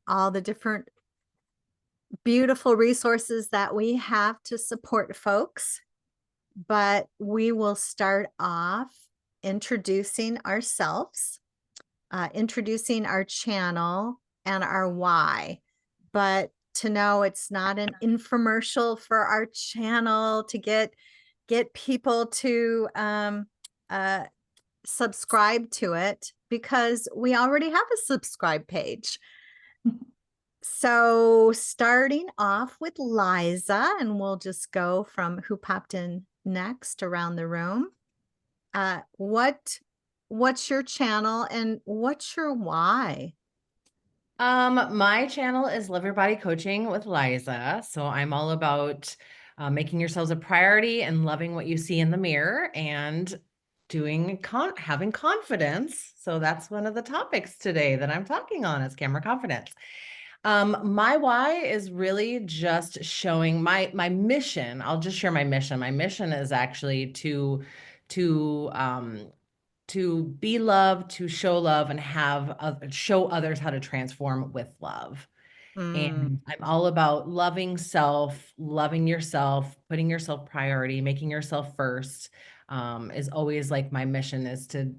all the different beautiful resources that we have to support folks. But we will start off introducing ourselves, introducing our channel and our why. But to know it's not an infomercial for our channel to get people to subscribe to it, because we already have a subscribe page. So starting off with Liza, and we'll just go from who popped in next around the room. What's your channel and what's your why? My channel is Live Your Body Coaching with Liza. So I'm all about making yourselves a priority and loving what you see in the mirror and having confidence. So that's one of the topics today that I'm talking on is camera confidence. My why is really just showing my mission. I'll just share my mission. My mission is actually to be loved, to show love, and show others how to transform with love. And I'm all about loving self, loving yourself, putting yourself priority, making yourself first. Is always like my mission is to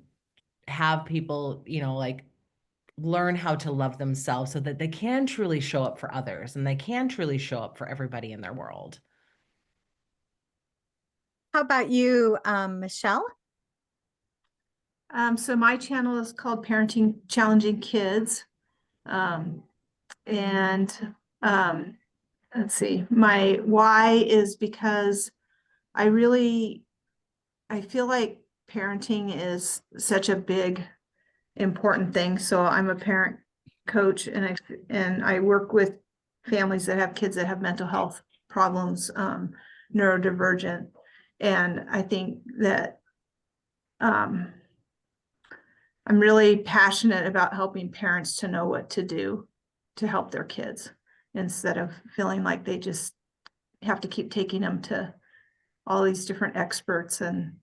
have people, like learn how to love themselves so that they can truly show up for others and they can truly show up for everybody in their world. How about you, Michelle? So my channel is called Parenting Challenging Kids. And let's see, my why is because I feel like parenting is such a big, important thing. So I'm a parent coach and I work with families that have kids that have mental health problems, neurodivergent. And I think that I'm really passionate about helping parents to know what to do to help their kids instead of feeling like they just have to keep taking them to all these different experts and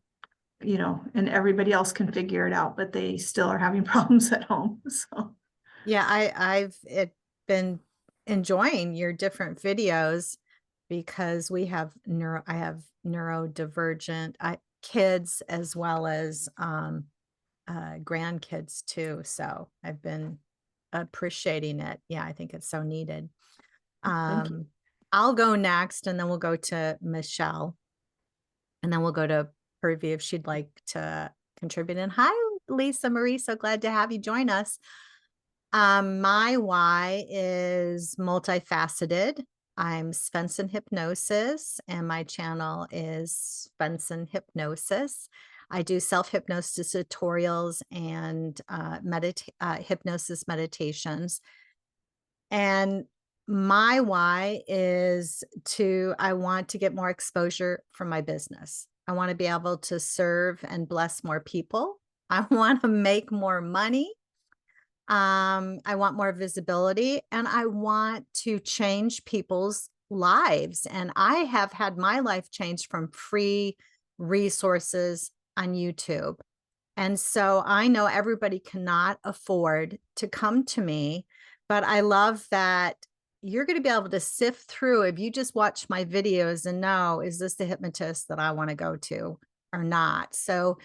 everybody else can figure it out, but they still are having problems at home. So Yeah, I've been enjoying your different videos because I have neurodivergent kids as well as grandkids too. So I've been appreciating it. Yeah, I think it's so needed. I'll go next and then we'll go to Michelle and then we'll go to Purvi if she'd like to contribute. And hi, Lisa Marie. So glad to have you join us. My why is multifaceted. I'm Svensson Hypnosis, and my channel is Svensson Hypnosis. I do self-hypnosis tutorials and hypnosis meditations. And my why is I want to get more exposure for my business. I want to be able to serve and bless more people. I want to make more money. I want more visibility and I want to change people's lives. And I have had my life changed from free resources on YouTube. And so I know everybody cannot afford to come to me, but I love that you're going to be able to sift through if you just watch my videos and know, is this the hypnotist that I want to go to or not? So,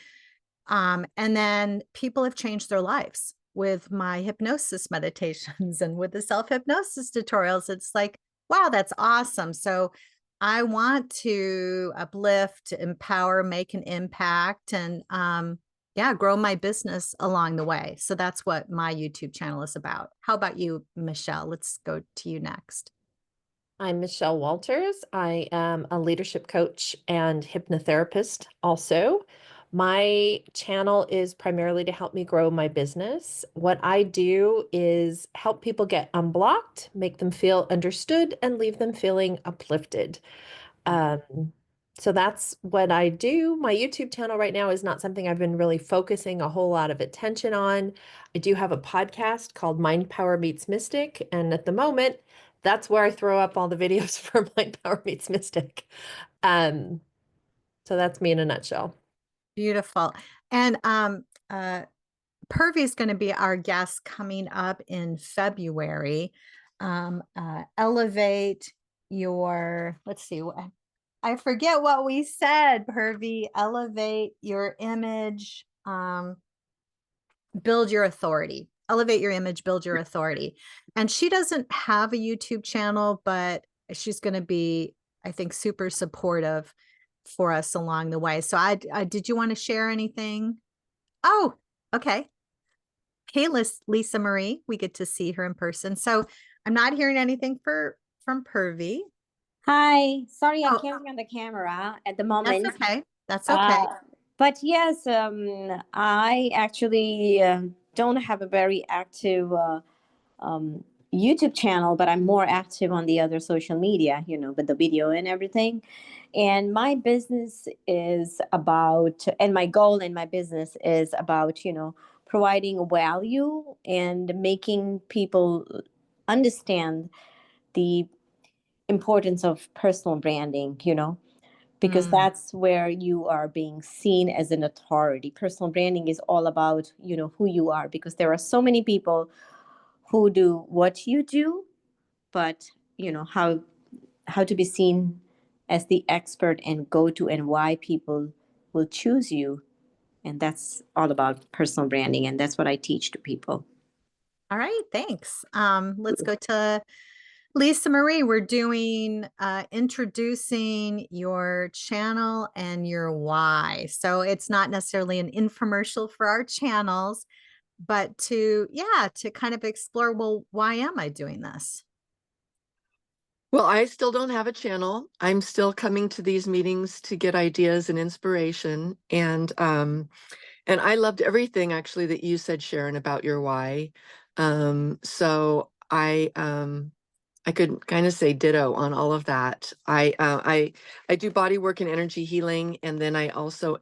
and then people have changed their lives with my hypnosis meditations and with the self-hypnosis tutorials. It's like, wow, that's awesome. So I want to uplift, empower, make an impact, and grow my business along the way. So that's what my YouTube channel is about. How about you, Michelle? Let's go to you next. I'm Michelle Walters. I am a leadership coach and hypnotherapist also. My channel is primarily to help me grow my business. What I do is help people get unblocked, make them feel understood, and leave them feeling uplifted. So that's what I do. My YouTube channel right now is not something I've been really focusing a whole lot of attention on. I do have a podcast called Mind Power Meets Mystic, and at the moment, that's where I throw up all the videos for Mind Power Meets Mystic. So that's me in a nutshell. Beautiful. And Purvi is going to be our guest coming up in February. Elevate your, let's see, I forget what we said, Purvi. Elevate your image, build your authority. Elevate your image, build your authority. And she doesn't have a YouTube channel, but she's going to be, I think, super supportive for us along the way. So I did you want to share anything? Oh, okay. Hey, Lisa Marie, we get to see her in person. So I'm not hearing anything from Purvi. Hi, sorry I Oh, can't be on the camera at the that's moment. okay. That's okay. But yes, I actually don't have a very active um, YouTube channel, but I'm more active on the other social media, with the video and everything. And my business is about, and my goal in my business is about, providing value and making people understand the importance of personal branding, because that's where you are being seen as an authority. Personal branding is all about, who you are, because there are so many people who do what you do, but how to be seen as the expert and go to, and why people will choose you. And that's all about personal branding, and that's what I teach to people. All right, thanks. Let's go to Lisa Marie. We're doing introducing your channel and your why. So it's not necessarily an infomercial for our channels, but to kind of explore, well, why am I doing this? Well, I still don't have a channel. I'm still coming to these meetings to get ideas and inspiration. And I loved everything actually that you said, Sharon, about your why. So I could kind of say ditto on all of that. I do body work and energy healing, and then I also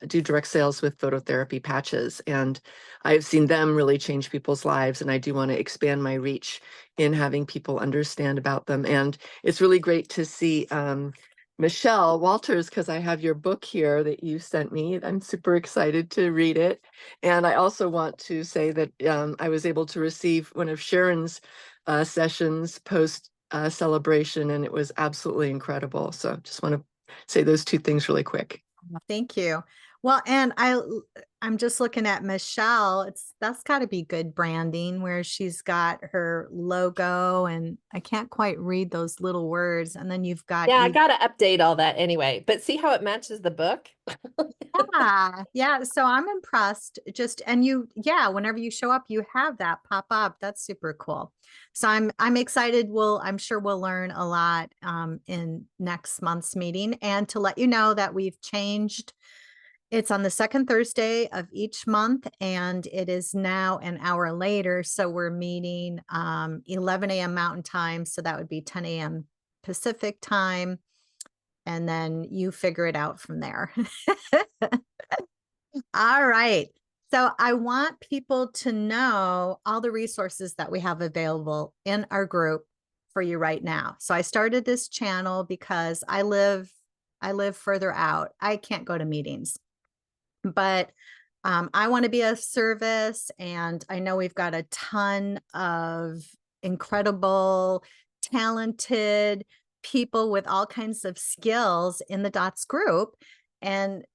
do direct sales with phototherapy patches, and I've seen them really change people's lives, and I do want to expand my reach in having people understand about them. And it's really great to see Michelle Walters, because I have your book here that you sent me. I'm super excited to read it. And I also want to say that I was able to receive one of Sharon's sessions post celebration, and it was absolutely incredible. So just want to say those two things really quick. Thank you. Well, and I'm just looking at Michelle. That's got to be good branding, where she's got her logo, and I can't quite read those little words. And then you've got, Yeah, I got to update all that anyway, but see how it matches the book? yeah. So I'm impressed. Whenever you show up, you have that pop up. That's super cool. So I'm excited. I'm sure we'll learn a lot in next month's meeting. And to let you know that we've changed. It's on the second Thursday of each month, and it is now an hour later. So we're meeting 11 a.m. Mountain Time. So that would be 10 a.m. Pacific Time. And then you figure it out from there. All right. So I want people to know all the resources that we have available in our group for you right now. So I started this channel because I live further out. I can't go to meetings, but I want to be of service. And I know we've got a ton of incredible, talented people with all kinds of skills in the DOTS group. And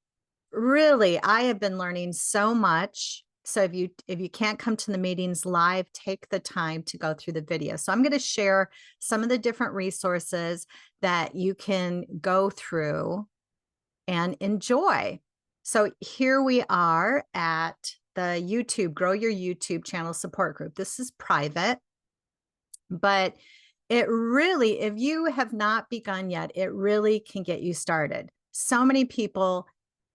really, I have been learning so much. So if you can't come to the meetings live, take the time to go through the video. So I'm going to share some of the different resources that you can go through and enjoy. So here we are at the YouTube Grow Your YouTube Channel Support Group. This is private, but it really, if you have not begun yet, it really can get you started. So many people,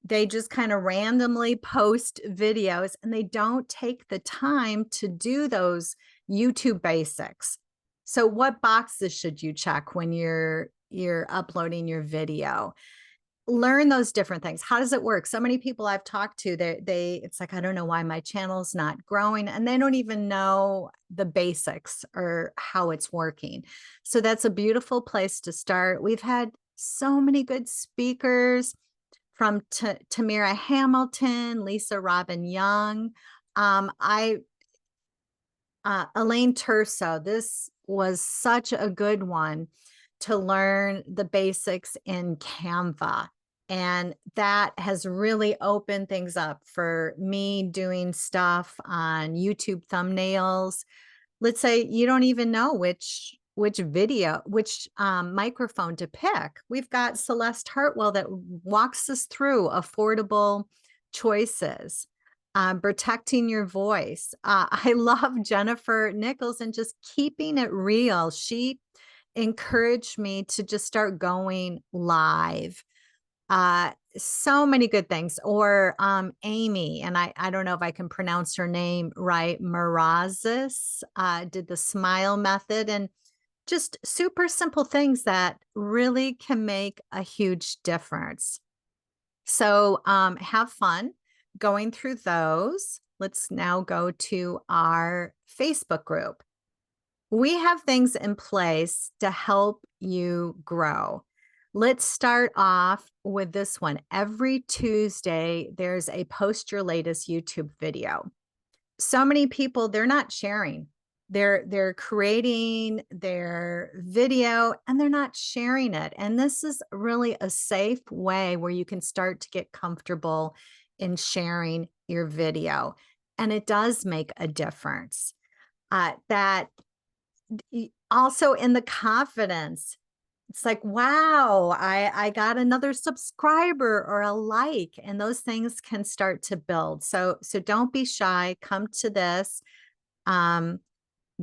they just kind of randomly post videos and they don't take the time to do those YouTube basics. So what boxes should you check when you're uploading your video? Learn those different things. How does it work? So many people I've talked to, it's like, I don't know why my channel's not growing, and they don't even know the basics or how it's working. So that's a beautiful place to start. We've had so many good speakers, from Tamira Hamilton, Lisa Robin Young, Elaine Turso, this was such a good one to learn the basics in Canva. And that has really opened things up for me doing stuff on YouTube thumbnails. Let's say you don't even know which video, which microphone to pick. We've got Celeste Hartwell that walks us through affordable choices, protecting your voice. I love Jennifer Nichols and just keeping it real. She encouraged me to just start going live. So many good things. Or Amy, and I don't know if I can pronounce her name right, Marazis, did the smile method, and just super simple things that really can make a huge difference. So have fun going through those. Let's now go to our Facebook group. We have things in place to help you grow. Let's start off with this one. Every Tuesday, there's a post your latest YouTube video. So many people, they're not sharing. They're creating their video and they're not sharing it. And this is really a safe way where you can start to get comfortable in sharing your video. And it does make a difference. That also in the confidence, it's like, wow, I got another subscriber or a like, and those things can start to build. So don't be shy. Come to this.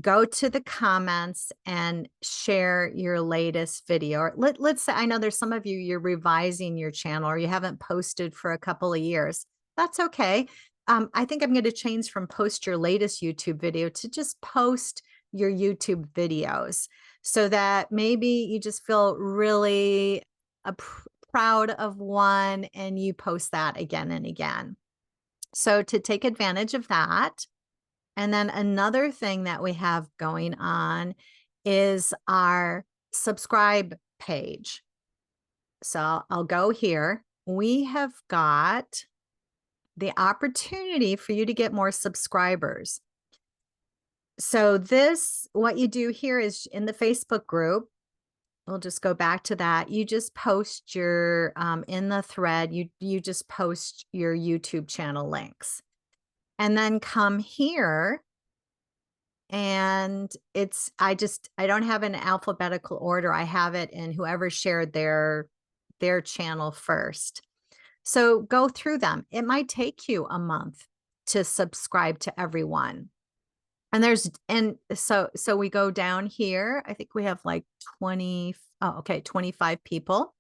Go to the comments and share your latest video. Or let's say, I know there's some of you, you're revising your channel or you haven't posted for a couple of years. That's okay. I think I'm going to change from post your latest YouTube video to just post your YouTube videos, so that maybe you just feel really proud of one and you post that again and again. So to take advantage of that. And then another thing that we have going on is our subscribe page. So I'll go here. We have got the opportunity for you to get more subscribers. So what you do here is in the Facebook group, we'll just go back to that. You just post your, in the thread, you just post your YouTube channel links. And then come here, and I don't have an alphabetical order. I have it in whoever shared their channel first. So go through them. It might take you a month to subscribe to everyone. And so we go down here. I think we have like 25 people.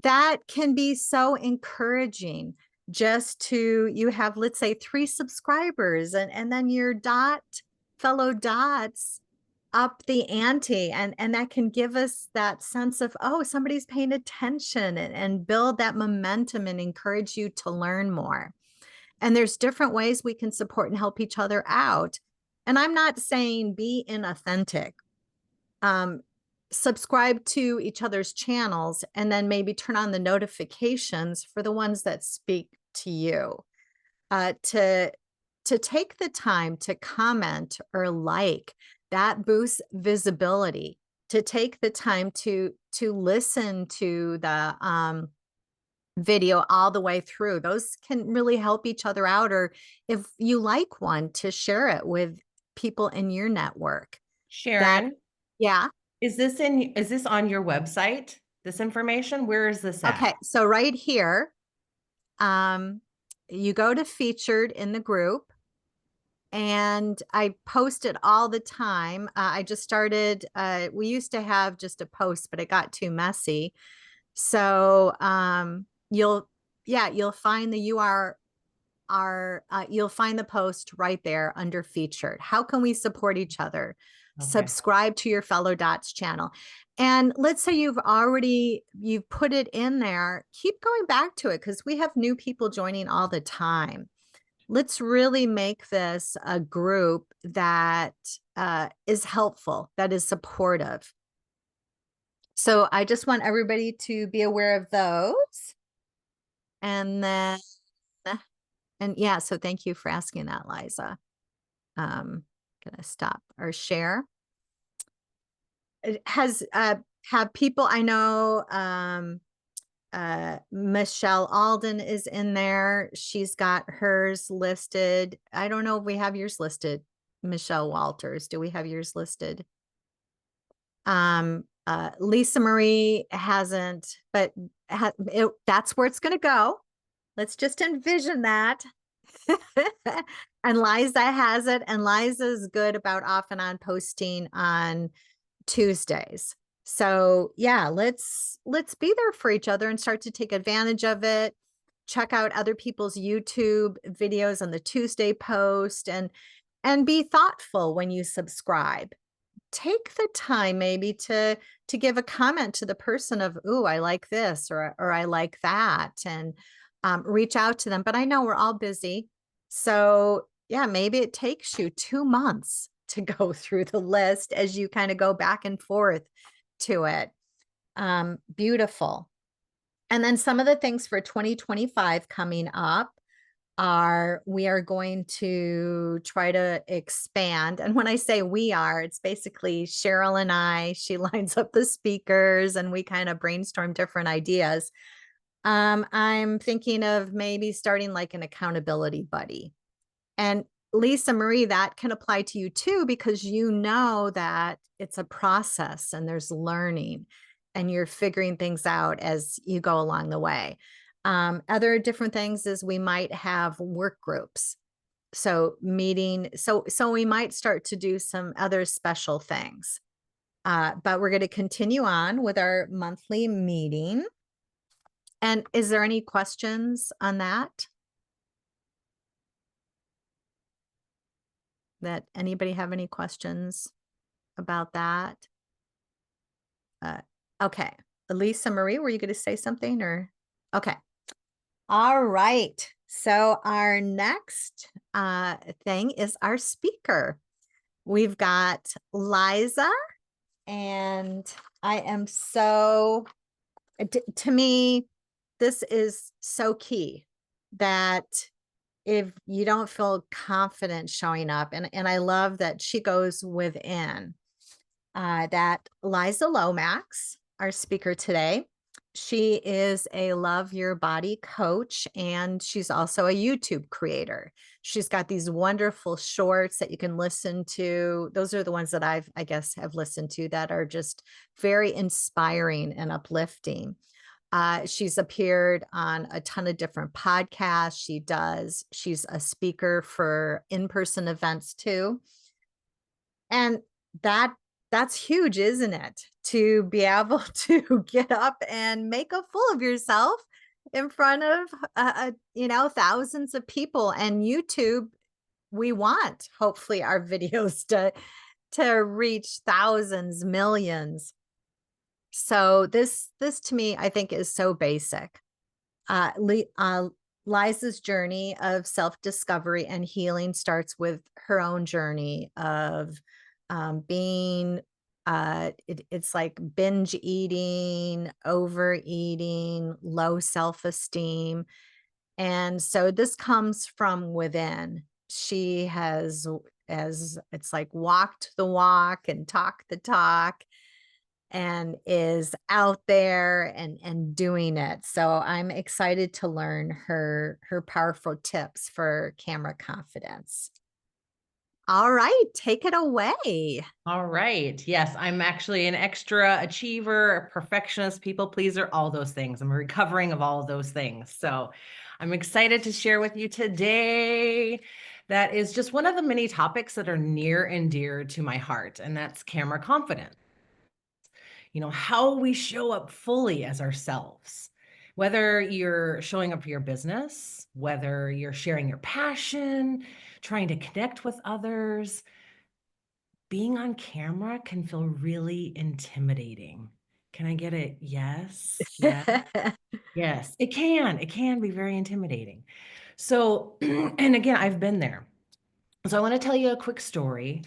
That can be so encouraging. You have, let's say, 3 subscribers, and then your fellow dots up the ante, and that can give us that sense of, oh, somebody's paying attention, and build that momentum and encourage you to learn more. And there's different ways we can support and help each other out. And I'm not saying be inauthentic. Subscribe to each other's channels and then maybe turn on the notifications for the ones that speak to you. To take the time to comment or like, that boosts visibility. To take the time to listen to the video all the way through. Those can really help each other out. Or if you like one, to share it with people in your network. Sharon, Yeah. is this on your website? This information? Where is this at? Okay, so right here, you go to featured in the group, and I post it all the time. I just started, we used to have just a post, but it got too messy. So you'll find you'll find the post right there under featured. How can we support each other? Okay. Subscribe to your fellow dots channel. And let's say you've put it in there, keep going back to it, because we have new people joining all the time. Let's really make this a group that is helpful, that is supportive. So I just want everybody to be aware of those. And then And yeah, so thank you for asking that, Liza. Gonna stop our share. It has have people I know Michelle Alden is in there. She's got hers listed. I don't know if we have yours listed. Michelle Walters, do we have yours listed? Lisa Marie hasn't, but that's where it's going to go. Let's just envision that. And Liza has it, and Liza's good about off and on posting on Tuesdays. So yeah, let's be there for each other and start to take advantage of it. Check out other people's YouTube videos on the Tuesday post, and be thoughtful when you subscribe. Take the time maybe to give a comment to the person of, ooh, I like this, or I like that, and reach out to them. But I know we're all busy. So yeah, maybe it takes you 2 months to go through the list as you kind of go back and forth to it. Beautiful. And then some of the things for 2025 coming up are, we are going to try to expand. And when I say we are, it's basically Cheryl and I. She lines up the speakers and we kind of brainstorm different ideas. I'm thinking of maybe starting like an accountability buddy. And Lisa Marie, that can apply to you too, because you know that it's a process and there's learning and you're figuring things out as you go along the way. Other different things is we might have work groups. So so we might start to do some other special things. But we're going to continue on with our monthly meeting. And is there any questions on that? That anybody have any questions about that? Okay. Lisa Marie, were you going to say something or? Okay. All right. So our next thing is our speaker. We've got Liza, and I am so, to me, this is so key that if you don't feel confident showing up, and I love that she goes within, that Liza Lomax, our speaker today, she is a love your body coach, and she's also a YouTube creator. She's got these wonderful shorts that you can listen to. Those are the ones that I guess have listened to, that are just very inspiring and uplifting. She's appeared on a ton of different podcasts. She's a speaker for in-person events too. And that's huge, isn't it? To be able to get up and make a fool of yourself in front of, thousands of people. And YouTube, we want hopefully our videos to reach thousands, millions. So this to me, I think, is so basic. Liza's journey of self-discovery and healing starts with her own journey of being, it's like binge eating, overeating, low self-esteem. And so this comes from within. She has, as it's like, walked the walk and talked the talk, and is out there and doing it. So I'm excited to learn her powerful tips for camera confidence. All right, take it away. All right. Yes, I'm actually an extra achiever, a perfectionist, people pleaser, all those things. I'm recovering of all of those things. So I'm excited to share with you today. That is just one of the many topics that are near and dear to my heart, and that's camera confidence. How we show up fully as ourselves, whether you're showing up for your business, whether you're sharing your passion, trying to connect with others. Being on camera can feel really intimidating. Can I get it? Yes. Yes. Yes, it can. It can be very intimidating. So, and again, I've been there. So I want to tell you a quick story.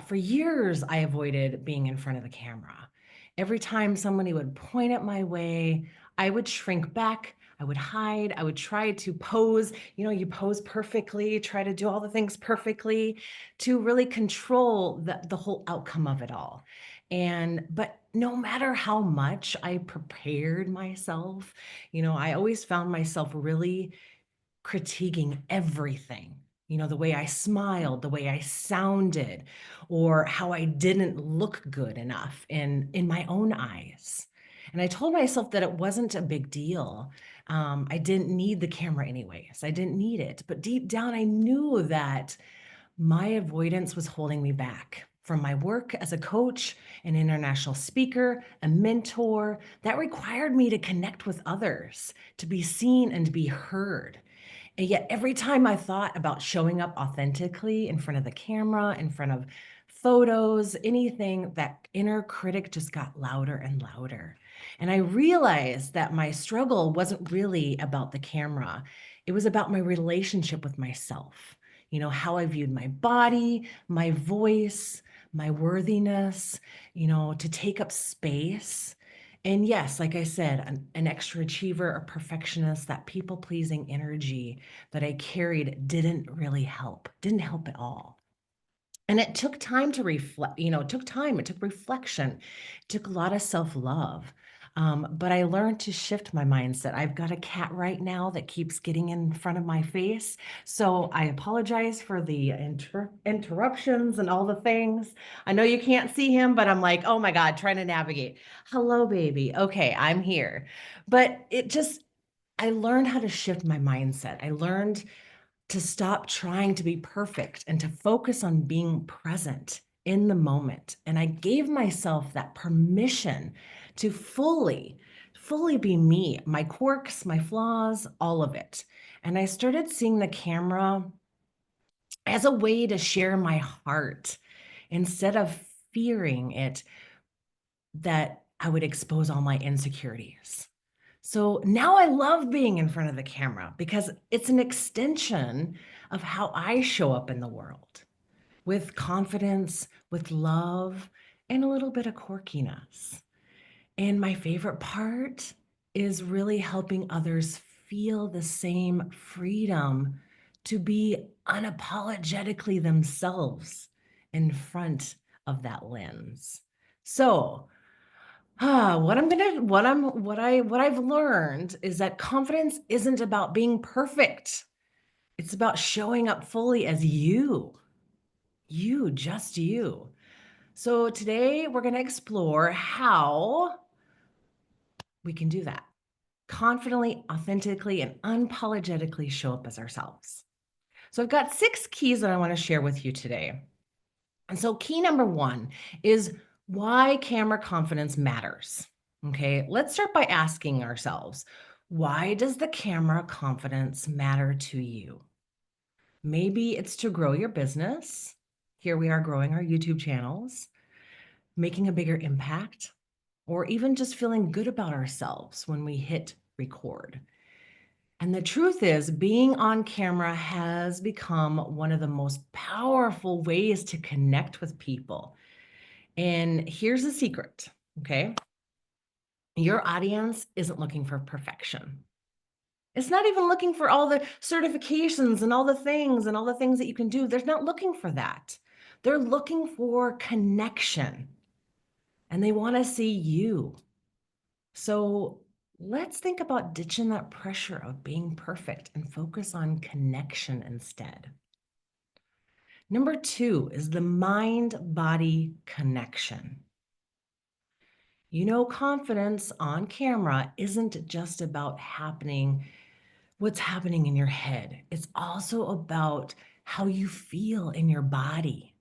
For years, I avoided being in front of the camera. Every time somebody would point it my way, I would shrink back. I would hide. I would try to pose, you pose perfectly, try to do all the things perfectly to really control the whole outcome of it all. But no matter how much I prepared myself, I always found myself really critiquing everything. The way I smiled, the way I sounded, or how I didn't look good enough in my own eyes. And I told myself that it wasn't a big deal. I didn't need the camera anyways. I didn't need it. But deep down, I knew that my avoidance was holding me back from my work as a coach, an international speaker, a mentor. That required me to connect with others, to be seen and to be heard. And yet, every time I thought about showing up authentically in front of the camera, in front of photos, anything, that inner critic just got louder and louder. And I realized that my struggle wasn't really about the camera, it was about my relationship with myself. How I viewed my body, my voice, my worthiness, to take up space. And yes, like I said, an extra achiever, a perfectionist, that people pleasing energy that I carried didn't help at all. And it took time to reflect, it took reflection, it took a lot of self-love. But I learned to shift my mindset. I've got a cat right now that keeps getting in front of my face. So I apologize for the interruptions and all the things. I know you can't see him, but I'm like, oh my God, trying to navigate. Hello, baby. Okay, I'm here. But I learned how to shift my mindset. I learned to stop trying to be perfect and to focus on being present in the moment. And I gave myself that permission to fully be me, my quirks, my flaws, all of it. And I started seeing the camera as a way to share my heart instead of fearing it, that I would expose all my insecurities. So now I love being in front of the camera because it's an extension of how I show up in the world, with confidence, with love, and a little bit of quirkiness. And my favorite part is really helping others feel the same freedom to be unapologetically themselves in front of that lens. So, what I've learned is that confidence isn't about being perfect. It's about showing up fully as just you. So today we're going to explore how we can do that. Confidently, authentically, and unapologetically show up as ourselves. So I've got 6 keys that I want to share with you today. And so key number 1 is why camera confidence matters. Okay, let's start by asking ourselves, why does the camera confidence matter to you? Maybe it's to grow your business. Here we are growing our YouTube channels, making a bigger impact, or even just feeling good about ourselves when we hit record. And the truth is, being on camera has become one of the most powerful ways to connect with people. And here's the secret, okay? Your audience isn't looking for perfection. It's not even looking for all the certifications and all the things that you can do. They're not looking for that. They're looking for connection, and they want to see you. So let's think about ditching that pressure of being perfect and focus on connection instead. Number 2 is the mind-body connection. Confidence on camera isn't just about what's happening in your head. It's also about how you feel in your body.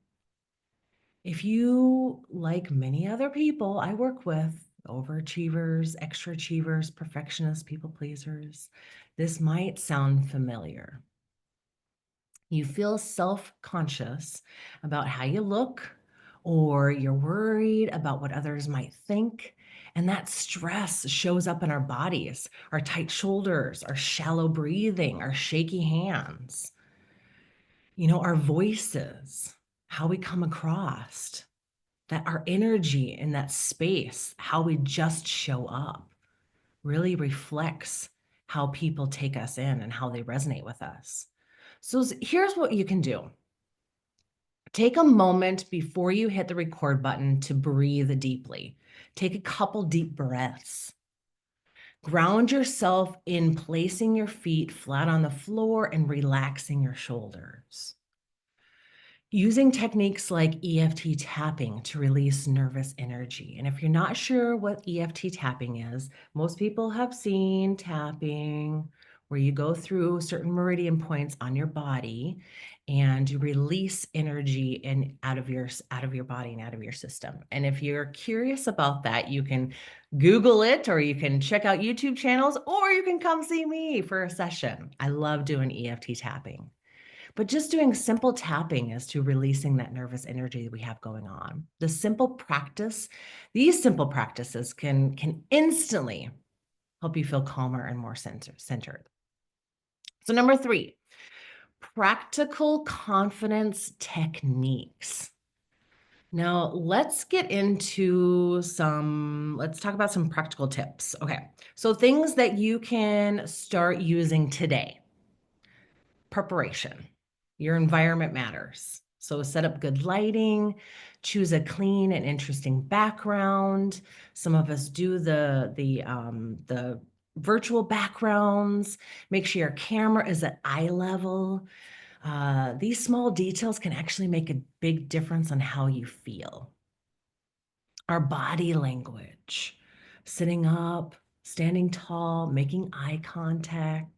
If you, like many other people I work with, overachievers, extra achievers, perfectionists, people pleasers, this might sound familiar. You feel self-conscious about how you look, or you're worried about what others might think. And that stress shows up in our bodies, our tight shoulders, our shallow breathing, our shaky hands, our voices, how we come across, that our energy in that space, how we just show up, really reflects how people take us in and how they resonate with us. So here's what you can do. Take a moment before you hit the record button to breathe deeply. Take a couple deep breaths. Ground yourself in placing your feet flat on the floor and relaxing your shoulders. Using techniques like EFT tapping to release nervous energy. And if you're not sure what EFT tapping is, most people have seen tapping where you go through certain meridian points on your body and you release energy out of your body and out of your system. And if you're curious about that, you can Google it, or you can check out YouTube channels, or you can come see me for a session. I love doing EFT tapping. But just doing simple tapping is to releasing that nervous energy that we have going on. These simple practices can instantly help you feel calmer and more centered. So number 3, practical confidence techniques. Now let's talk about some practical tips. Okay, so things that you can start using today. Preparation. Your environment matters. So set up good lighting, choose a clean and interesting background. Some of us do the virtual backgrounds. Make sure your camera is at eye level. These small details can actually make a big difference on how you feel. Our body language, sitting up, standing tall, making eye contact,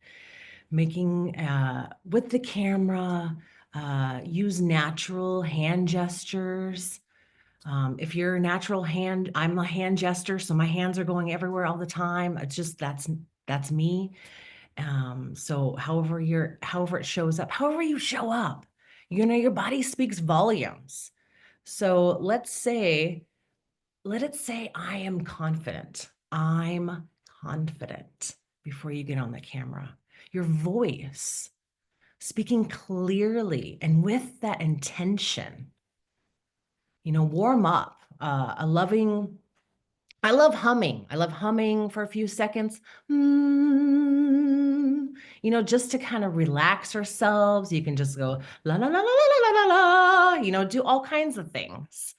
making with the camera, use natural hand gestures. If you're a natural hand, I'm a hand gesture, so my hands are going everywhere all the time. It's just that's me. So however it shows up, however you show up, your body speaks volumes. So let it say I am confident. I'm confident before you get on the camera. Your voice, speaking clearly and with that intention. Warm up. I love humming. I love humming for a few seconds. Just to kind of relax ourselves. You can just go la la la la la la la la. Do all kinds of things.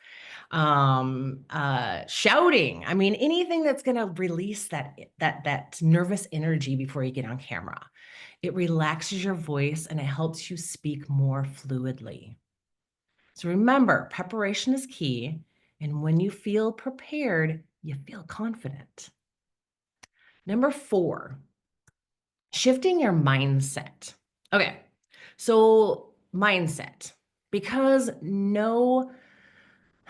Shouting. I mean, anything that's going to release that nervous energy before you get on camera. It relaxes your voice and it helps you speak more fluidly. So remember, preparation is key. And when you feel prepared, you feel confident. Number 4, shifting your mindset. Okay, so mindset, because no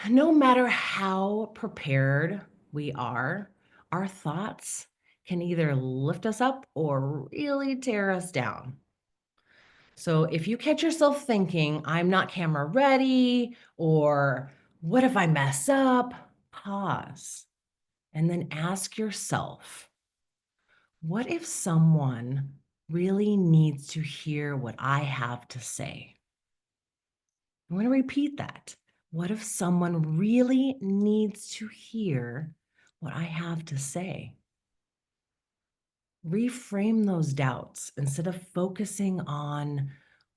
matter how prepared we are, our thoughts can either lift us up or really tear us down. So if you catch yourself thinking, I'm not camera ready, or what if I mess up? Pause and then ask yourself, what if someone really needs to hear what I have to say? I'm going to repeat that. What if someone really needs to hear what I have to say? Reframe those doubts instead of focusing on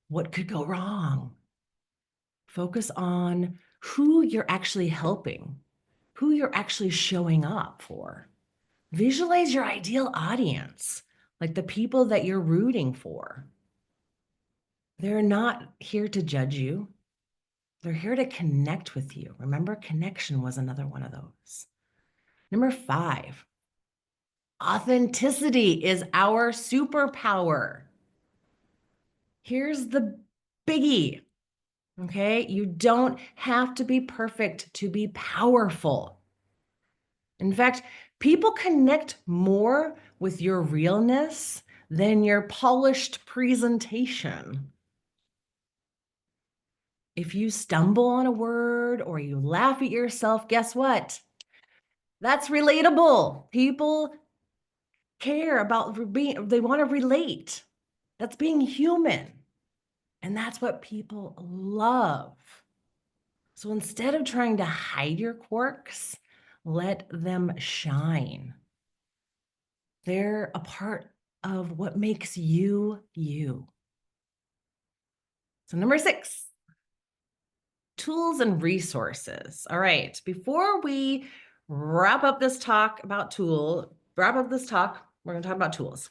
what could go wrong. Focus on who you're actually helping, who you're actually showing up for. Visualize your ideal audience, like the people that you're rooting for. They're not here to judge you. They're here to connect with you. Remember, connection was another one of those. Number 5, authenticity is our superpower. Here's the biggie, okay? You don't have to be perfect to be powerful. In fact, people connect more with your realness than your polished presentation. If you stumble on a word or you laugh at yourself, guess what? That's relatable. People care about they want to relate. That's being human. And that's what people love. So instead of trying to hide your quirks, let them shine. They're a part of what makes you, you. So number 6, tools and resources. All right, before we wrap up this talk, we're going to talk about tools.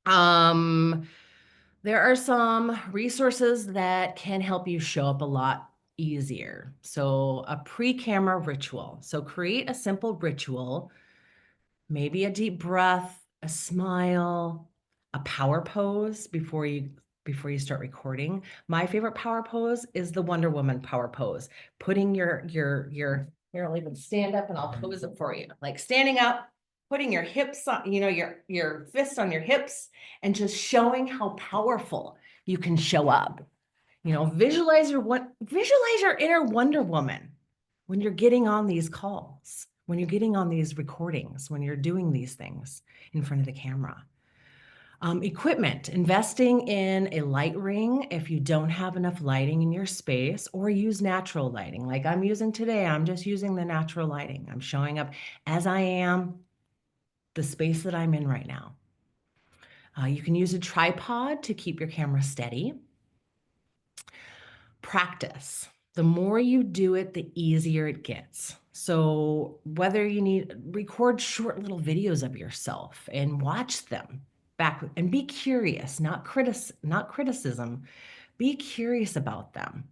There are some resources that can help you show up a lot easier. So a pre-camera ritual. So create a simple ritual, maybe a deep breath, a smile, a power pose before you start recording. My favorite power pose is the Wonder Woman power pose. Putting your here, I'll even stand up and I'll pose it for you. Like standing up, putting your hips on, your fists on your hips, and just showing how powerful you can show up. Visualize your inner Wonder Woman when you're getting on these calls, when you're getting on these recordings, when you're doing these things in front of the camera. Equipment, investing in a light ring if you don't have enough lighting in your space, or use natural lighting like I'm using today. I'm just using the natural lighting. I'm showing up as I am, the space that I'm in right now. You can use a tripod to keep your camera steady. Practice. The more you do it, the easier it gets. So whether record short little videos of yourself and watch them back and be curious, not criticism, be curious about them.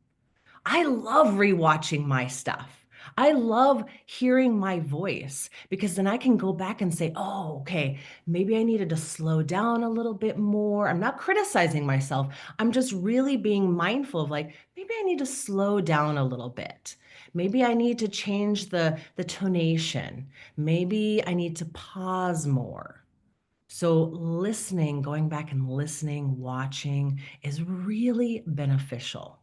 I love rewatching my stuff. I love hearing my voice because then I can go back and say, oh, okay, maybe I needed to slow down a little bit more. I'm not criticizing myself. I'm just really being mindful of like, maybe I need to slow down a little bit. Maybe I need to change the tonation. Maybe I need to pause more. So listening, going back and listening, watching is really beneficial.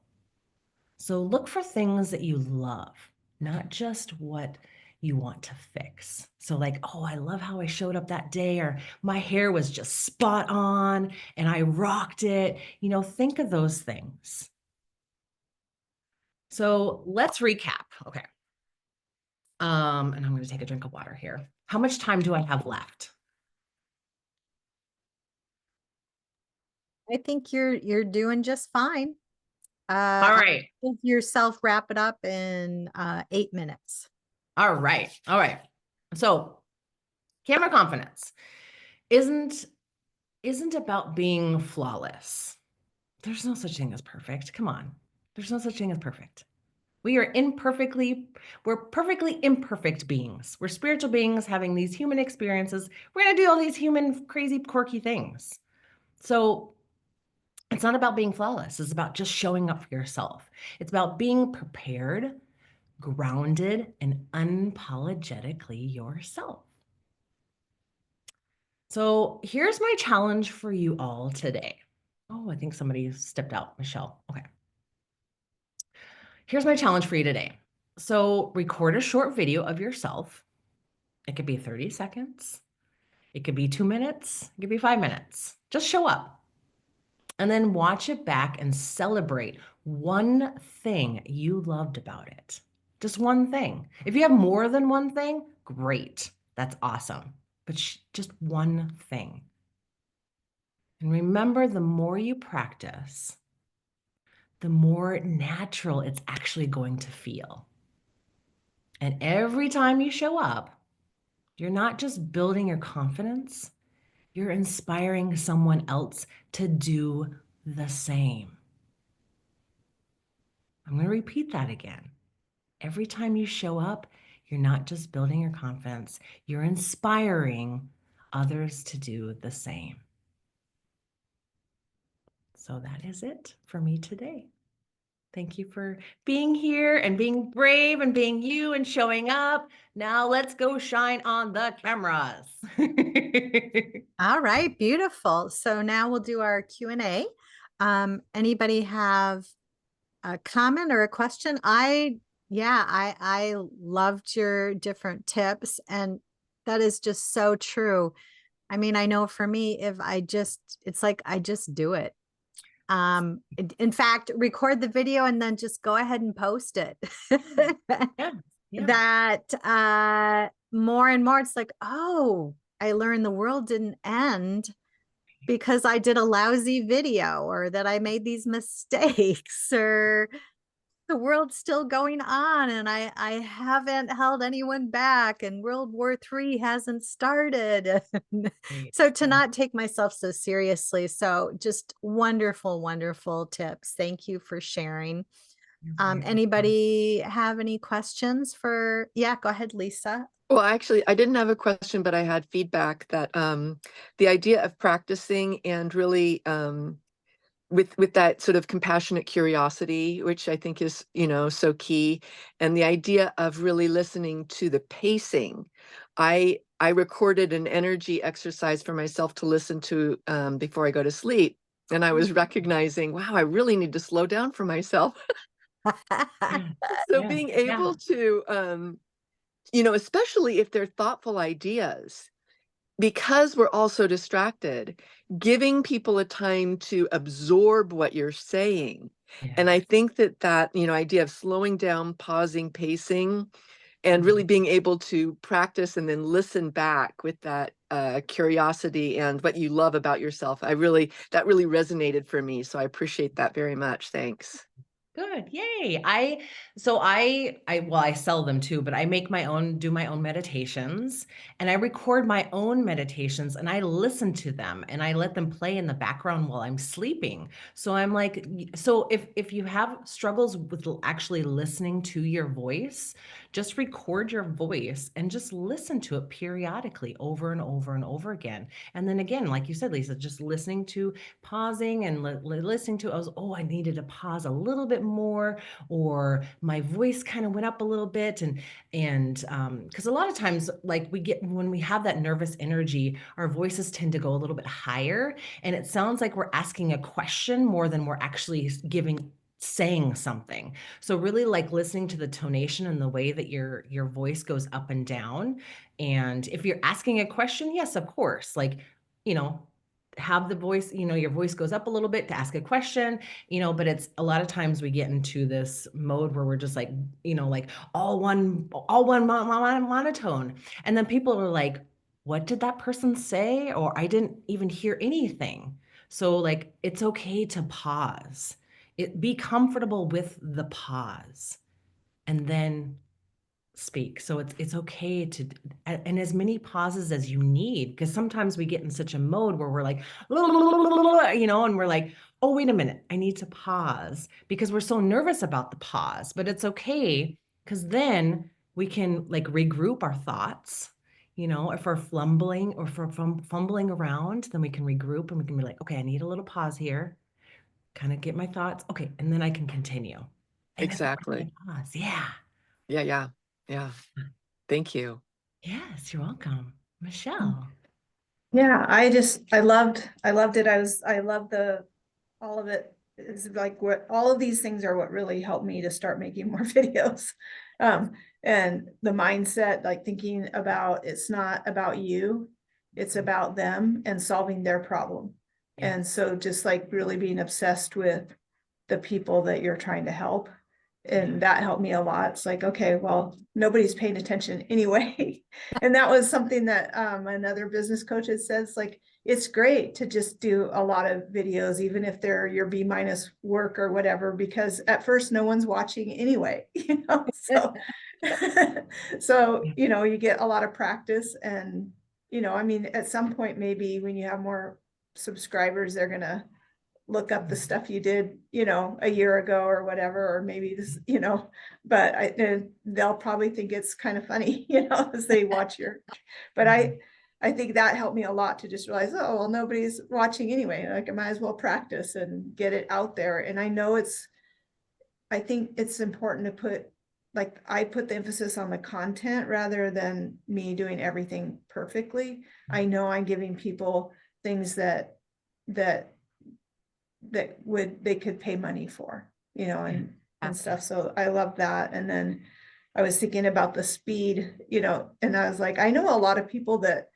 So look for things that you love, not just what you want to fix. So like, oh, I love how I showed up that day, or my hair was just spot on and I rocked it. Think of those things. So let's recap. Okay. And I'm going to take a drink of water here. How much time do I have left? I think you're doing just fine. All I'll right. have yourself wrap it up in 8 minutes. All right. All right. So camera confidence isn't about being flawless. There's no such thing as perfect. Come on. There's no such thing as perfect. We're perfectly imperfect beings. We're spiritual beings having these human experiences. We're going to do all these human, crazy, quirky things. So it's not about being flawless. It's about just showing up for yourself. It's about being prepared, grounded, and unapologetically yourself. So here's my challenge for you all today. Oh, I think somebody stepped out, Michelle. Okay. Here's my challenge for you today. So record a short video of yourself. It could be 30 seconds. It could be 2 minutes. It could be 5 minutes. Just show up and then watch it back and celebrate one thing you loved about it. Just one thing. If you have more than one thing, great. That's awesome. But just one thing. And remember, the more you practice, the more natural it's actually going to feel. And every time you show up, you're not just building your confidence, you're inspiring someone else to do the same. I'm going to repeat that again. Every time you show up, you're not just building your confidence, you're inspiring others to do the same. So that is it for me today. Thank you for being here and being brave and being you and showing up. Now let's go shine on the cameras. All right, beautiful. So now we'll do our Q&A. Anybody have a comment or a question? I loved your different tips, and that is just so true. I mean, I know for me, it's like I just do it. In fact, record the video and then just go ahead and post it. Yeah. That more and more it's like, oh, I learned the world didn't end because I did a lousy video, or that I made these mistakes, or the world's still going on and I haven't held anyone back, and World War III hasn't started. Right. So to Yeah. not take myself so seriously. So just wonderful, wonderful tips. Thank you for sharing. You're very welcome. Anybody have any questions for, yeah, go ahead, Lisa. Well, actually, I didn't have a question, but I had feedback that the idea of practicing and really with that sort of compassionate curiosity, which I think is, so key, and the idea of really listening to the pacing. I recorded an energy exercise for myself to listen to before I go to sleep, and I was recognizing, wow, I really need to slow down for myself. Yeah. So Yeah. being Yeah. able to, especially if they're thoughtful ideas, because we're all so distracted, giving people a time to absorb what you're saying. And Yeah. I think that idea of slowing down, pausing, pacing, and really being able to practice and then listen back with that curiosity and what you love about yourself, that really resonated for me. So I appreciate that very much. Thanks. Good. Yay. I sell them too, but I do my own meditations, and I record my own meditations, and I listen to them, and I let them play in the background while I'm sleeping. So I'm like, so if you have struggles with actually listening to your voice, just record your voice and just listen to it periodically over and over and over again. And then again, like you said, Lisa, just pausing and listening to, I needed to pause a little bit more, or my voice kind of went up a little bit. And because a lot of times, like when we have that nervous energy, our voices tend to go a little bit higher, and it sounds like we're asking a question more than we're actually saying something. So really, like, listening to the tonation and the way that your voice goes up and down. And if you're asking a question, yes, of course, like, have the voice, your voice goes up a little bit to ask a question, but it's a lot of times we get into this mode where we're just like, like all one monotone. And then people are like, what did that person say? Or I didn't even hear anything. So, like, it's okay to pause. Be comfortable with the pause and then speak. So it's okay to, and as many pauses as you need, because sometimes we get in such a mode where we're like, and we're like, oh, wait a minute, I need to pause, because we're so nervous about the pause. But it's okay, because then we can, like, regroup our thoughts. If we're fumbling around, then we can regroup and we can be like, okay, I need a little pause here, kind of get my thoughts. Okay. And then I can continue. And it's okay Exactly. to pause. Yeah. Yeah. Thank you. Yes, you're welcome. Michelle. Yeah, I loved it. I love all of it. It's like what all of these things are what really helped me to start making more videos. And the mindset, like thinking about, it's not about you, it's about them and solving their problem. Yeah. And so just like really being obsessed with the people that you're trying to help. And that helped me a lot. It's like, okay, well, nobody's paying attention anyway. And that was something that another business coach had says, like, it's great to just do a lot of videos, even if they're your B- work or whatever, because at first no one's watching anyway, so so you get a lot of practice. And I mean, at some point, maybe when you have more subscribers, they're gonna look up the stuff you did, a year ago or whatever, or maybe this, but they'll probably think it's kind of funny, as they watch but I think that helped me a lot to just realize, oh, well, nobody's watching anyway. Like, I might as well practice and get it out there. And I think it's important to I put the emphasis on the content rather than me doing everything perfectly. I know I'm giving people things that they could pay money for, and stuff. So I love that. And then I was thinking about the speed, and I was like, I know a lot of people that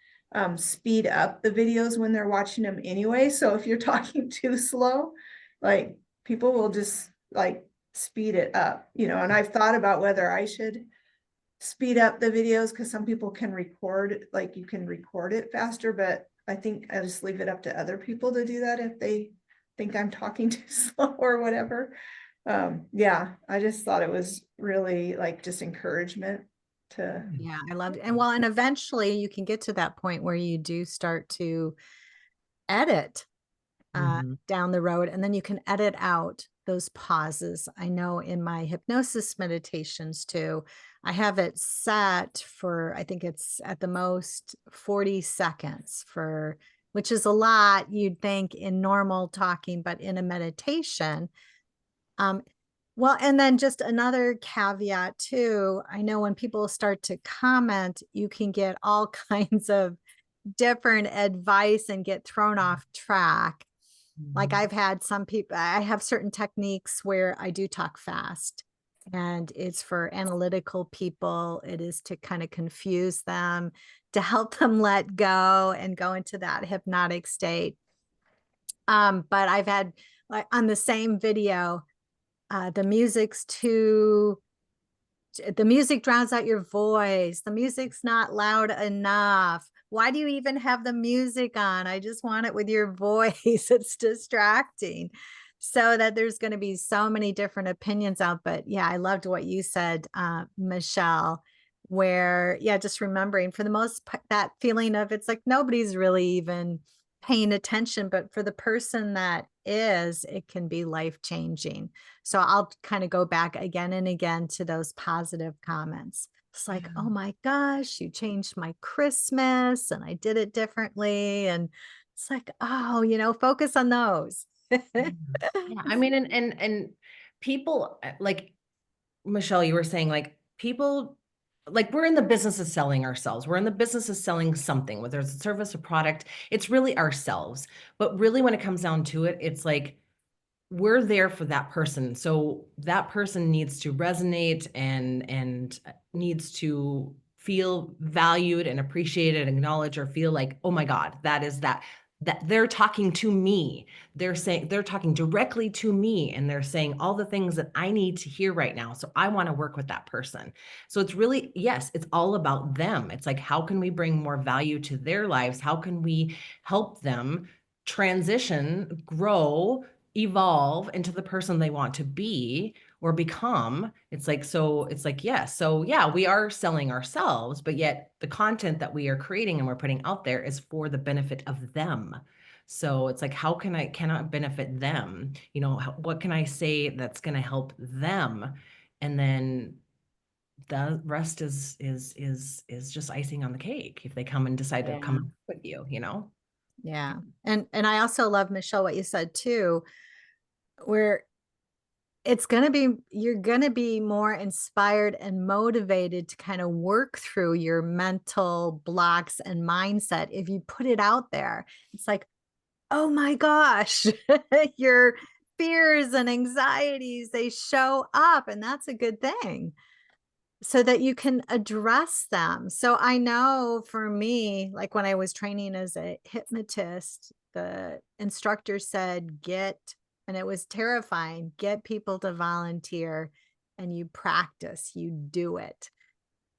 speed up the videos when they're watching them anyway. So if you're talking too slow, like, people will just like speed it up, and I've thought about whether I should speed up the videos, because some people can record, like, you can record it faster, but I think I just leave it up to other people to do that if they think I'm talking too slow or whatever. Yeah, I just thought it was really like just encouragement to, Yeah, I loved it. And well, and eventually you can get to that point where you do start to edit Mhm. down the road, and then you can edit out those pauses. I know in my hypnosis meditations too, I have it set for, I think it's at the most 40 seconds for, which is a lot, you'd think in normal talking, but in a meditation. Um, well, and then just another caveat too, I know when people start to comment, you can get all kinds of different advice and get thrown off track. Like Mhm. I've had some people, I have certain techniques where I do talk fast, and it's for analytical people. It is to kind of confuse them, to help them let go and go into that hypnotic state. But I've had, like, on the same video, the music's too, the music drowns out your voice. The music's not loud enough. Why do you even have the music on? I just want it with your voice. It's distracting. So that there's going to be so many different opinions out. But yeah, I loved what you said, Michelle, where, yeah, just remembering for the most part, that feeling of it's like nobody's really even paying attention. But for the person that is, it can be life changing. So I'll kind of go back again and again to those positive comments. It's like, Yeah. oh my gosh, you changed my Christmas and I did it differently. And it's like, oh, focus on those. Yeah. Yeah, I mean, and people like Michelle, you were saying like people like we're in the business of selling ourselves. We're in the business of selling something, whether it's a service or product, it's really ourselves. But really when it comes down to it, it's like we're there for that person. So that person needs to resonate and needs to feel valued and appreciated, acknowledged, or feel like, oh my God, that they're talking to me. They're saying they're talking directly to me and they're saying all the things that I need to hear right now. So I want to work with that person. So it's really, yes, it's all about them. It's like, how can we bring more value to their lives? How can we help them transition, grow, evolve into the person they want to be or become? It's like, so it's like, yes. So yeah, we are selling ourselves, but yet the content that we are creating and we're putting out there is for the benefit of them. So it's like, how cannot benefit them? What can I say that's going to help them? And then the rest is just icing on the cake if they come and decide to come Yeah. with you. Yeah. And I also love, Michelle, what you said too, where you're going to be more inspired and motivated to kind of work through your mental blocks and mindset if you put it out there. It's like, oh my gosh, your fears and anxieties, they show up, and that's a good thing so that you can address them. So I know for me, like when I was training as a hypnotist, the instructor said, and it was terrifying, get people to volunteer and you practice, you do it.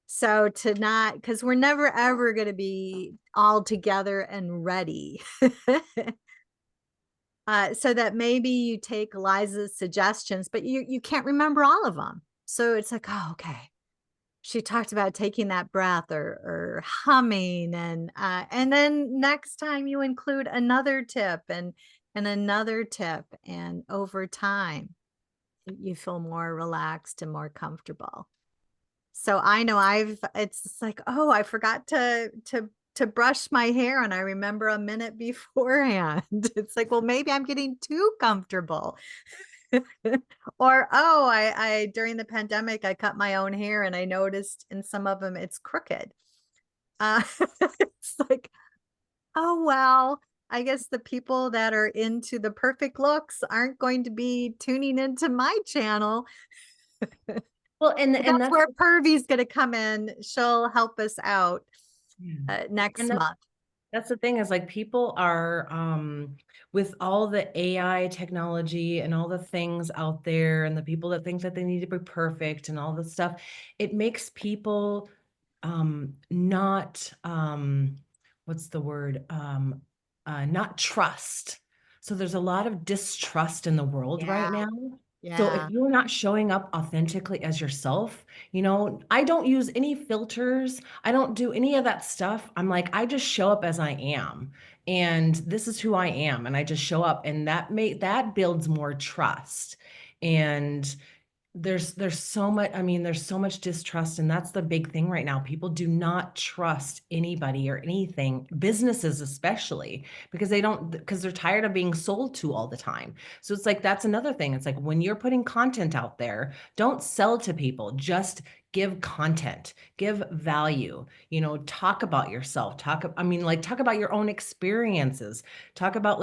So to not, because we're never ever going to be all together and ready. So that maybe you take Liza's suggestions, but you can't remember all of them. So it's like, oh, okay. She talked about taking that breath or humming, and then next time you include another tip and another tip, and over time you feel more relaxed and more comfortable. So I know it's just like, oh, I forgot to brush my hair and I remember a minute beforehand. It's like, well, maybe I'm getting too comfortable. Or, oh, I during the pandemic, I cut my own hair and I noticed in some of them it's crooked. It's like, oh, well, I guess the people that are into the perfect looks aren't going to be tuning into my channel. Well, and That's where Pervy's going to come in. She'll help us out next and month. that's the thing is like people are with all the AI technology and all the things out there and the people that think that they need to be perfect and all this stuff, it makes people not what's the word? Not trust. So there's a lot of distrust in the world right Yeah. now. So if Yeah. you're not showing up authentically as yourself, I don't use any filters. I don't do any of that stuff. I'm like, I just show up as I am. And this is who I am. And I just show up, and that builds more trust. And there's so much, there's so much distrust, and that's the big thing right now. People do not trust anybody or anything, businesses especially, because they're tired of being sold to all the time. So it's like, that's another thing. It's like, when you're putting content out there, don't sell to people, just give content, give value, talk about yourself, talk about your own experiences, talk about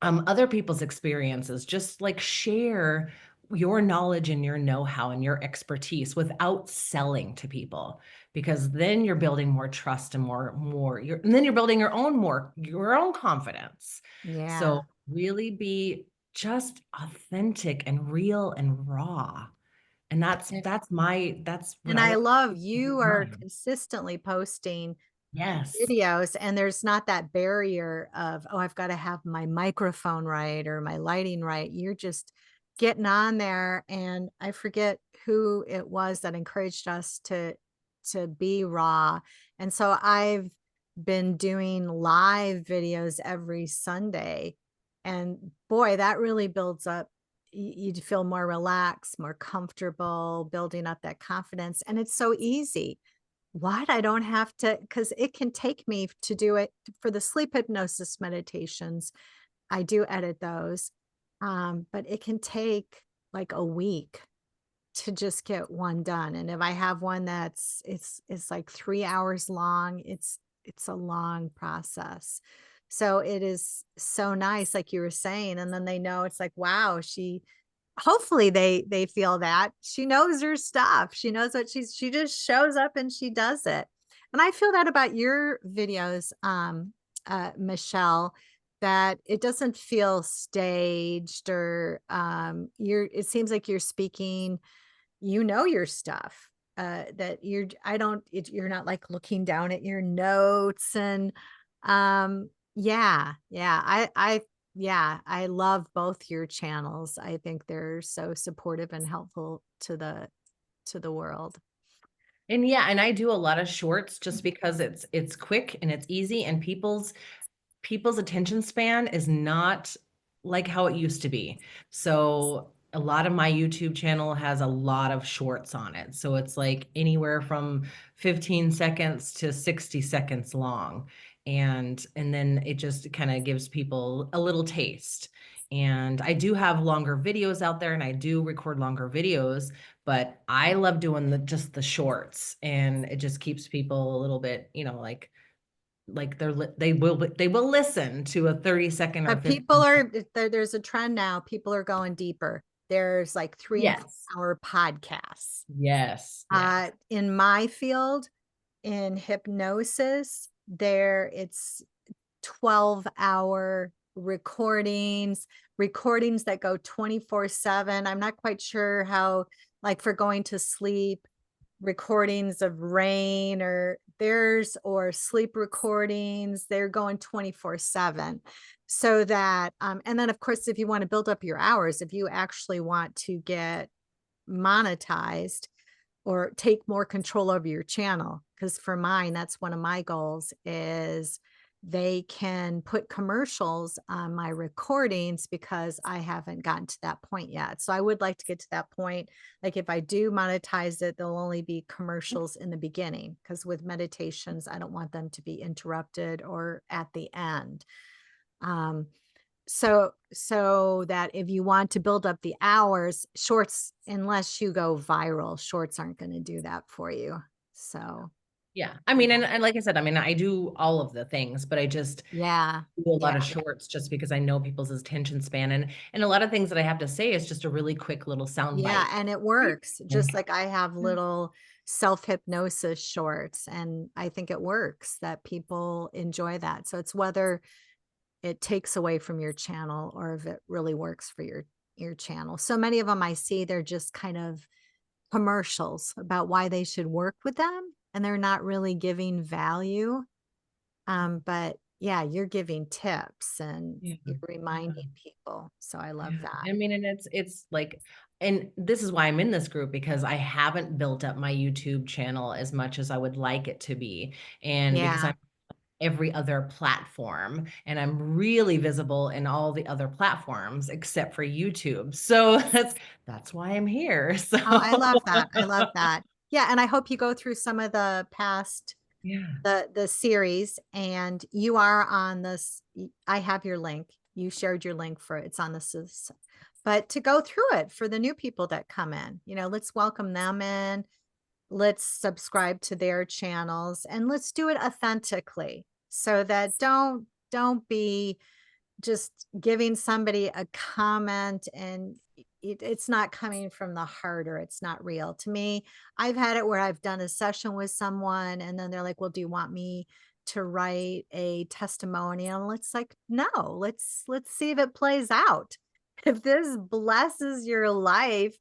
other people's experiences, just like share your knowledge and your know-how and your expertise without selling to people, because then you're building more trust and and then you're building your own confidence. Yeah. So really be just authentic and real and raw. And that's And what and I I like love to do you with are mine. consistently posting Yes. videos, and there's not that barrier of, oh, I've got to have my microphone right or my lighting right. You're just getting on there, and I forget who it was that encouraged us to be raw. And so I've been doing live videos every Sunday, and boy, that really builds up. You feel more relaxed, more comfortable, building up that confidence, and it's so easy. What? I don't have to, because it can take me to do it for the sleep hypnosis meditations. I do edit those. But it can take like a week to just get one done. And if I have one it's like 3 hours long, it's a long process. So it is so nice, like you were saying. And then they know it's like, wow, hopefully they feel that she knows her stuff. She knows what she just shows up and she does it. And I feel that about your videos, Michelle, that it doesn't feel staged or it seems like you're speaking, your stuff. That you're I don't it, you're not like looking down at your notes. And I love both your channels. I think they're so supportive and helpful to the world. And yeah, and I do a lot of shorts just because it's quick and it's easy, and people's attention span is not like how it used to be. So a lot of my YouTube channel has a lot of shorts on it. So it's like anywhere from 15 seconds to 60 seconds long. And then it just kind of gives people a little taste. And I do have longer videos out there, and I do record longer videos, but I love doing just the shorts, and it just keeps people a little bit, they will listen to a 30-second or But people 15. are there's a trend now. People are going deeper. There's like 3 and 4 Yes. hour podcasts. Yes. Yes. In my field, in hypnosis, it's 12-hour recordings that go 24/7. I'm not quite sure how, like for going to sleep, recordings of rain or sleep recordings, they're going 24/7. So that, and then of course, if you want to build up your hours, if you actually want to get monetized or take more control over your channel, because for mine, that's one of my goals, is they can put commercials on my recordings, because I haven't gotten to that point yet. So I would like to get to that point. Like if I do monetize it, there'll only be commercials in the beginning, because with meditations, I don't want them to be interrupted or at the end. Um, so that if you want to build up the hours, shorts, unless you go viral, shorts aren't going to do that for you. So Yeah. And like I said, I do all of the things, but I just yeah, do a lot yeah, of shorts just because I know people's attention span, and a lot of things that I have to say is just a really quick little sound yeah. bite. And it works. And Just like I have little self-hypnosis shorts, and I think it works, that people enjoy that. So it's whether it takes away from your channel or if it really works for your channel. So many of them I see, they're just kind of commercials about why they should work with them, and they're not really giving value. But yeah, you're giving tips and Yeah. you're reminding people. So I love Yeah. that. I mean, and it's like, and this is why I'm in this group, because I haven't built up my YouTube channel as much as I would like it to be. And because Yeah. I'm every other platform, and I'm really visible in all the other platforms except for YouTube. So that's why I'm here. So Oh, I love that. I love that. Yeah, and I hope you go through some of the past yeah. the series, and you are on this. I have your link. You shared your link for it. It's on this. But to go through it for the new people that come in, let's welcome them in. Let's subscribe to their channels and let's do it authentically so that don't be just giving somebody a comment and it's not coming from the heart or it's not real. To me, I've had it where I've done a session with someone and then they're like, well, do you want me to write a testimonial? It's like, no, let's see if it plays out. If this blesses your life,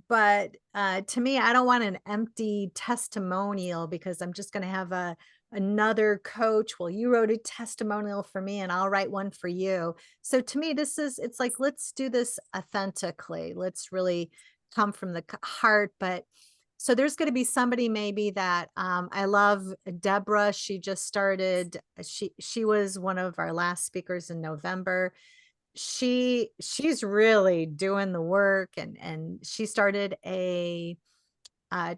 but to me, I don't want an empty testimonial because I'm just going to have another coach. Well, you wrote a testimonial for me and I'll write one for you. So to me, it's like, let's do this authentically. Let's really come from the heart. But so there's going to be somebody maybe that I love Deborah. She just started, she was one of our last speakers in November. She's really doing the work and she started a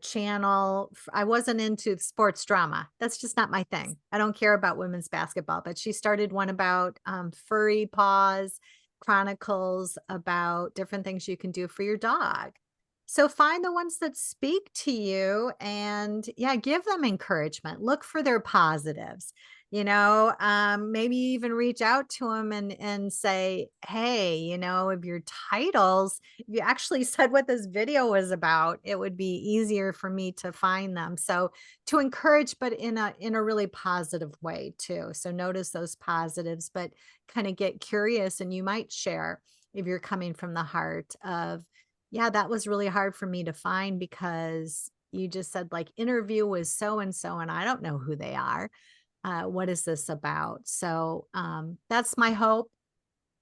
channel. I wasn't into sports drama. That's just not my thing. I don't care about women's basketball, but she started one about furry paws chronicles about different things you can do for your dog. So find the ones that speak to you and yeah, give them encouragement. Look for their positives. Maybe even reach out to them and say, hey, if your titles, if you actually said what this video was about, it would be easier for me to find them. So to encourage, but in a really positive way too. So notice those positives, but kind of get curious and you might share if you're coming from the heart of, yeah, that was really hard for me to find because you just said like interview with so and so, and I don't know who they are. What is this about? So that's my hope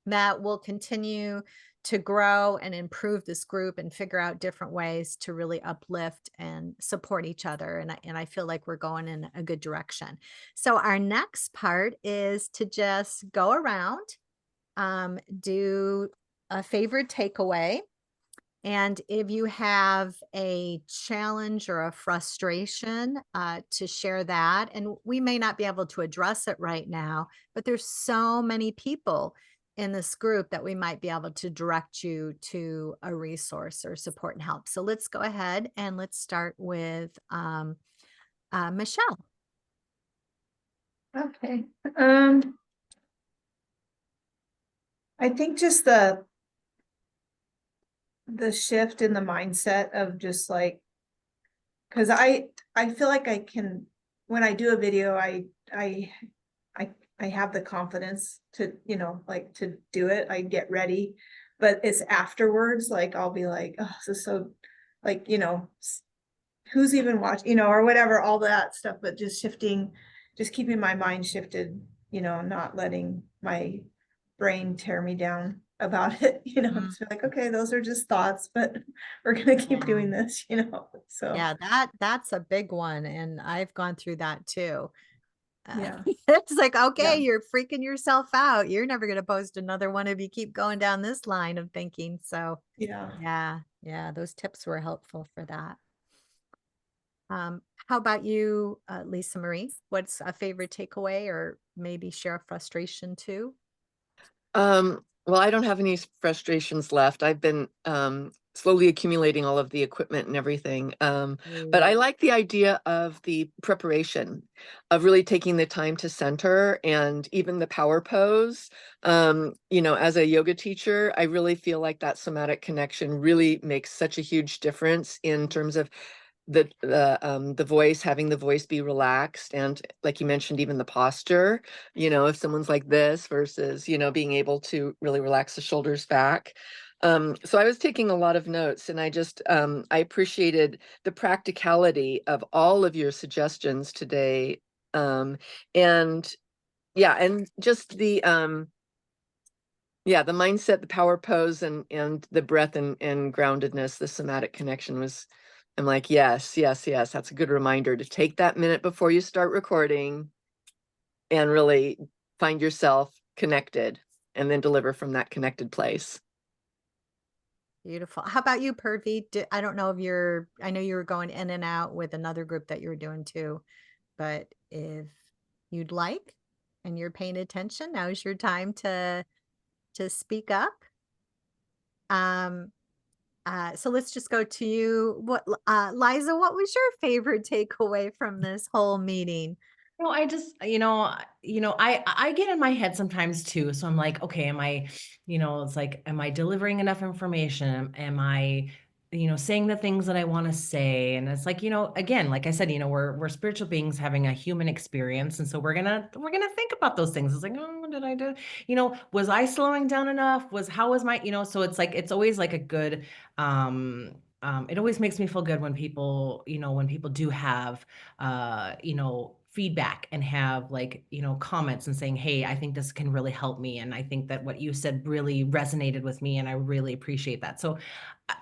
that we'll continue to grow and improve this group and figure out different ways to really uplift and support each other. And I feel like we're going in a good direction. So our next part is to just go around, do a favorite takeaway. And if you have a challenge or a frustration, to share that. And we may not be able to address it right now, but there's so many people in this group that we might be able to direct you to a resource or support and help. So let's go ahead and let's start with Michelle. Okay. I think just the shift in the mindset of just like, because I feel like I can, when I do a video, I have the confidence to, like to do it. I get ready, but it's afterwards, like I'll be like, oh, this is so, like, who's even watching, or whatever, all that stuff, but just keeping my mind shifted, not letting my brain tear me down about it, just be like, okay, those are just thoughts, but we're gonna keep doing this, so. Yeah, that's a big one. And I've gone through that too. Yeah. It's like, okay, Yeah. you're freaking yourself out. You're never going to post another one if you keep going down this line of thinking. So, Yeah. yeah, those tips were helpful for that. How about you, Lisa Marie? What's a favorite takeaway or maybe share a frustration too? Well, I don't have any frustrations left. I've been slowly accumulating all of the equipment and everything. But I like the idea of the preparation, of really taking the time to center, and even the power pose. As a yoga teacher, I really feel like that somatic connection really makes such a huge difference in terms of the voice, having the voice be relaxed, and like you mentioned, even the posture, if someone's like this versus being able to really relax the shoulders back. So I was taking a lot of notes, and I appreciated the practicality of all of your suggestions today, And yeah, and just the the mindset, the power pose, and the breath and groundedness, the somatic connection was, I'm like, yes, yes, yes, that's a good reminder to take that minute before you start recording and really find yourself connected and then deliver from that connected place. Beautiful. How about you, Purvi? I don't know if I know you were going in and out with another group that you were doing too, but if you'd like and you're paying attention, now's your time to speak up. So let's just go to you. Liza, what was your favorite takeaway from this whole meeting? No, I just, I get in my head sometimes too. So I'm like, okay, am I, it's like, am I delivering enough information? Am I, saying the things that I want to say? And it's like, again, like I said, we're spiritual beings having a human experience. And so we're gonna think about those things. It's like, oh, what did I do? Was I slowing down enough? How was my, so it's like, it's always like a good, it always makes me feel good when people, when people do have, feedback and have like, comments and saying, hey, I think this can really help me. And I think that what you said really resonated with me. And I really appreciate that. So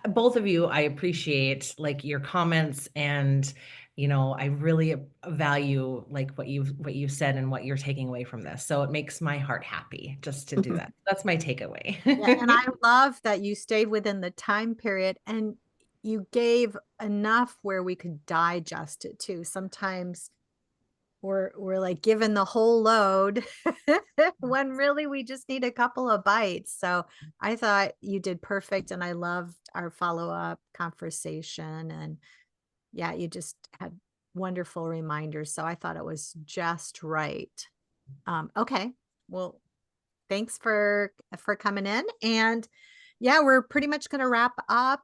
both of you, I appreciate like your comments, and, I really value like what you've said and what you're taking away from this. So it makes my heart happy just to do that. That's my takeaway. Yeah, and I love that you stayed within the time period and you gave enough where we could digest it too. Sometimes we're like given the whole load when really we just need a couple of bites. So I thought you did perfect, and I loved our follow-up conversation, and yeah, you just had wonderful reminders. So I thought it was just right. Okay. Well, thanks for coming in. And yeah, we're pretty much going to wrap up.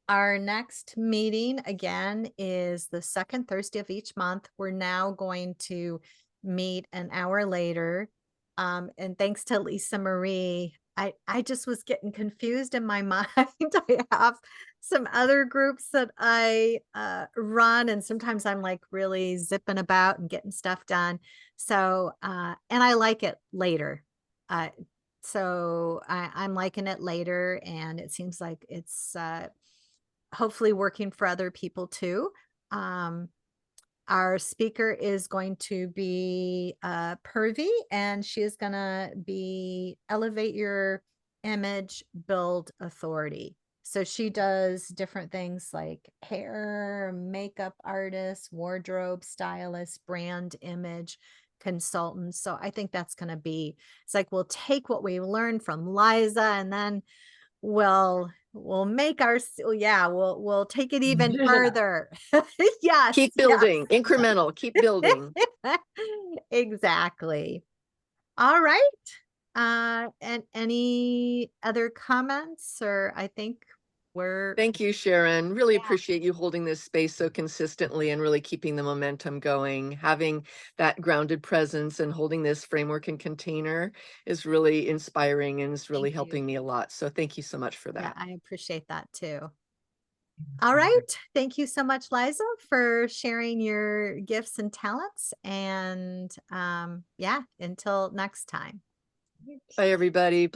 Our next meeting again is the second Thursday of each month. We're now going to meet an hour later. And thanks to Lisa Marie, I just was getting confused in my mind. I have some other groups that I run, and sometimes I'm like really zipping about and getting stuff done. So, and I like it later. Uh, so I'm liking it later, and it seems like it's hopefully working for other people too. Our speaker is going to be Purvi, and she is going to be elevate your image, build authority. So she does different things like hair, makeup artist, wardrobe stylist, brand image consultant. So I think that's going to be, it's like we'll take what we learned from Liza, and then we'll make we'll take it even further. Yes, Keep building, incremental, keep building. Exactly. All right. And any other comments, or I think we're Thank you, Sharon. Really Yeah. appreciate you holding this space so consistently and really keeping the momentum going. Having that grounded presence and holding this framework and container is really inspiring and is really Thank you. helping me a lot. So thank you so much for Yeah, that. I appreciate that too. All right. Thank you so much, Liza, for sharing your gifts and talents. And yeah, until next time. Bye, everybody.